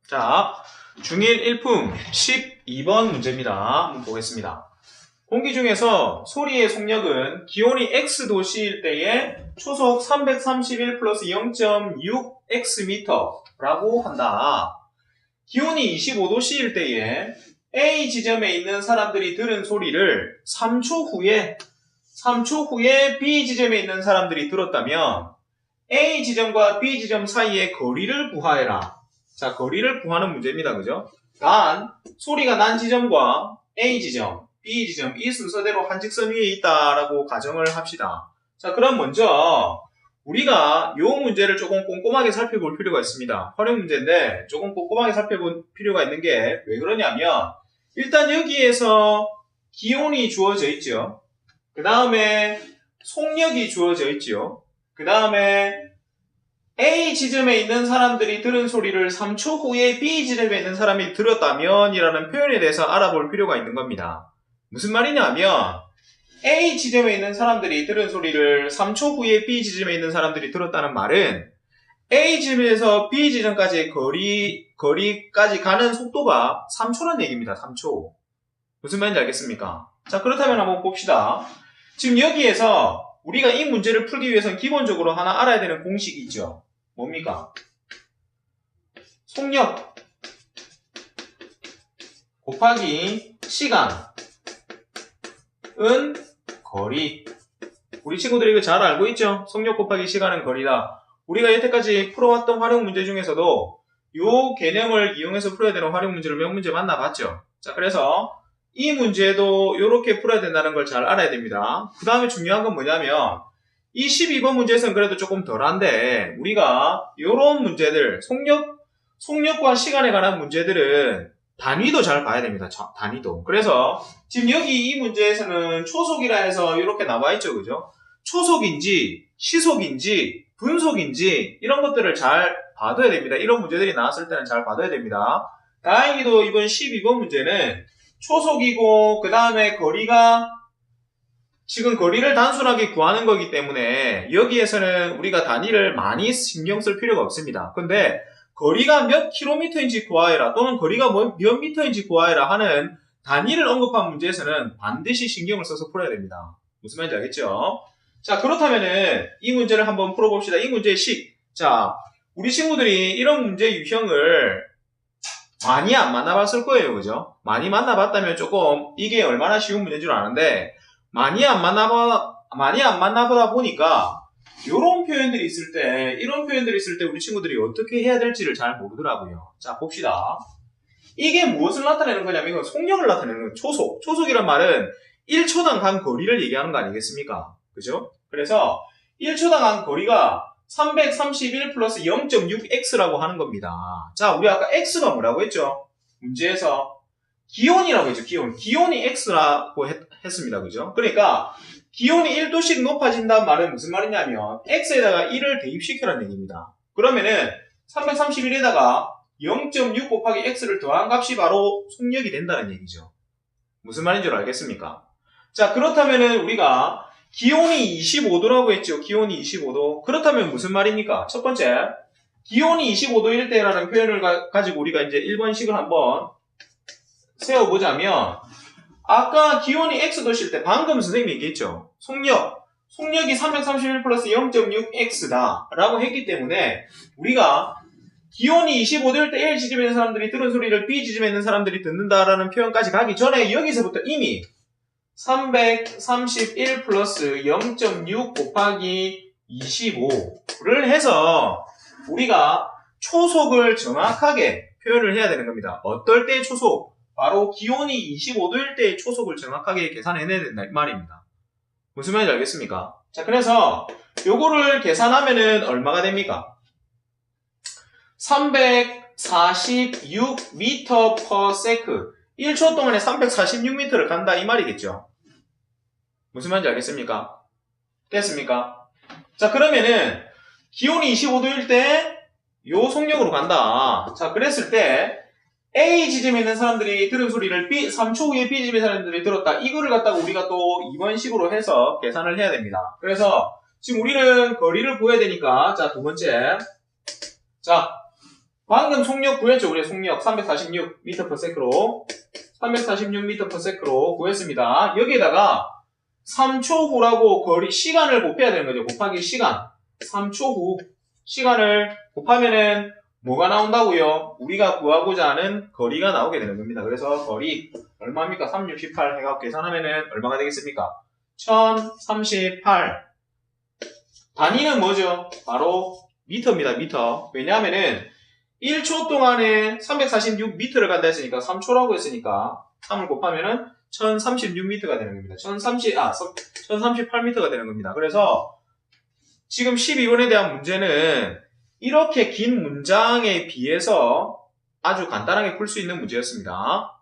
자, 중1 일품 12번 문제입니다. 한번 보겠습니다. 공기 중에서 소리의 속력은 기온이 X도시일 때에 초속 331 플러스 0.6Xm라고 한다. 기온이 25도씨일 때에 A 지점에 있는 사람들이 들은 소리를 3초 후에 B 지점에 있는 사람들이 들었다면 A 지점과 B 지점 사이의 거리를 구하해라. 자, 거리를 구하는 문제입니다. 그죠? 소리가 난 지점과 A 지점, B 지점 이 순서대로 한 직선 위에 있다라고 가정을 합시다. 자, 그럼 먼저 우리가 이 문제를 조금 꼼꼼하게 살펴볼 필요가 있습니다. 활용 문제인데 조금 꼼꼼하게 살펴볼 필요가 있는 게 왜 그러냐면 일단 여기에서 기온이 주어져 있죠. 그 다음에 속력이 주어져 있죠. 그 다음에 A 지점에 있는 사람들이 들은 소리를 3초 후에 B 지점에 있는 사람이 들었다면 이라는 표현에 대해서 알아볼 필요가 있는 겁니다. 무슨 말이냐면 A 지점에 있는 사람들이 들은 소리를 3초 후에 B 지점에 있는 사람들이 들었다는 말은 A 지점에서 B 지점까지의 거리까지 가는 속도가 3초란 얘기입니다. 3초. 무슨 말인지 알겠습니까? 자, 그렇다면 한번 봅시다. 지금 여기에서 우리가 이 문제를 풀기 위해서는 기본적으로 하나 알아야 되는 공식이 있죠. 뭡니까? 속력 곱하기 시간은 거리. 우리 친구들이 이거 잘 알고 있죠? 속력 곱하기 시간은 거리다. 우리가 여태까지 풀어왔던 활용 문제 중에서도 이 개념을 이용해서 풀어야 되는 활용 문제를 몇 문제 만나봤죠? 자, 그래서 이 문제도 이렇게 풀어야 된다는 걸 잘 알아야 됩니다. 그 다음에 중요한 건 뭐냐면 이 12번 문제에서는 그래도 조금 덜한데 우리가 이런 문제들, 속력과 시간에 관한 문제들은 단위도 잘 봐야 됩니다. 단위도. 그래서 지금 여기 이 문제에서는 초속이라 해서 이렇게 나와 있죠. 그죠? 초속인지 시속인지 분속인지 이런 것들을 잘 봐둬야 됩니다. 이런 문제들이 나왔을 때는 잘 봐둬야 됩니다. 다행히도 이번 12번 문제는 초속이고 그 다음에 지금 거리를 단순하게 구하는 거기 때문에 여기에서는 우리가 단위를 많이 신경 쓸 필요가 없습니다. 근데 거리가 몇 킬로미터인지 구하해라 또는 거리가 몇 미터인지 구하해라 하는 단위를 언급한 문제에서는 반드시 신경을 써서 풀어야 됩니다. 무슨 말인지 알겠죠? 자, 그렇다면은 이 문제를 한번 풀어봅시다. 이 문제의 자, 우리 친구들이 이런 문제 유형을 많이 안 만나봤을 거예요. 그죠? 많이 만나봤다면 조금 이게 얼마나 쉬운 문제인 줄 아는데 많이 안 만나보다 보니까 이런 표현들이 있을 때 우리 친구들이 어떻게 해야 될지를 잘 모르더라고요. 자, 봅시다. 이게 무엇을 나타내는 거냐면 이건 속력을 나타내는 거예요. 초속이란 말은 1초당 간 거리를 얘기하는 거 아니겠습니까? 그죠? 그래서 1초당 간 거리가 331 플러스 0.6x라고 하는 겁니다. 자, 우리 아까 x가 뭐라고 했죠? 문제에서 기온이라고 했죠. 기온이 x라고 했습니다. 그죠? 그러니까 기온이 1도씩 높아진다는 말은 무슨 말이냐면 x에다가 1을 대입시켜라는 얘기입니다. 그러면은 331에다가 0.6 곱하기 x를 더한 값이 바로 속력이 된다는 얘기죠. 무슨 말인 줄 알겠습니까? 자, 그렇다면은 우리가 기온이 25도라고 했죠. 기온이 25도. 그렇다면 무슨 말입니까? 첫 번째, 기온이 25도일 때라는 표현을 가지고 우리가 이제 1번식을 한번 세워보자면 아까 기온이 X도실 때 방금 선생님이 얘기했죠. 속력이 331 플러스 0.6X다 라고 했기 때문에 우리가 기온이 25도일 때 A 지점에 있는 사람들이 들은 소리를 B 지점에 있는 사람들이 듣는다라는 표현까지 가기 전에 여기서부터 이미 331 플러스 0.6 곱하기 25를 해서 우리가 초속을 정확하게 표현을 해야 되는 겁니다. 어떨 때의 초속? 바로 기온이 25도일 때의 초속을 정확하게 계산해내야 된다 이 말입니다. 무슨 말인지 알겠습니까? 자, 그래서 요거를 계산하면은 얼마가 됩니까? 346m/s 1초 동안에 346m를 간다 이 말이겠죠. 무슨 말인지 알겠습니까? 됐습니까? 자, 그러면은 기온이 25도일 때 요 속력으로 간다. 자, 그랬을 때 A 지점에 있는 사람들이 들은 소리를 3초 후에 B 지점의 사람들이 들었다. 이거를 갖다가 우리가 또 이번 식으로 해서 계산을 해야 됩니다. 그래서 지금 우리는 거리를 구해야 되니까 자, 두 번째. 자, 방금 속력 구했죠. 우리 속력 346m/s로 346m/s로 구했습니다. 여기에다가 3초 후라고 거리 시간을 곱해야 되는 거죠. 곱하기 시간 3초 후 시간을 곱하면은 뭐가 나온다고요? 우리가 구하고자 하는 거리가 나오게 되는 겁니다. 그래서 거리 얼마입니까? 368 해갖고 계산하면은 얼마가 되겠습니까? 1038. 단위는 뭐죠? 바로 미터입니다. 미터. 왜냐하면은 1초 동안에 346m를 간다 했으니까 3초라고 했으니까 3을 곱하면은 1036m가 되는 겁니다. 1038m가 되는 겁니다. 그래서 지금 12번에 대한 문제는 이렇게 긴 문장에 비해서 아주 간단하게 풀 수 있는 문제였습니다.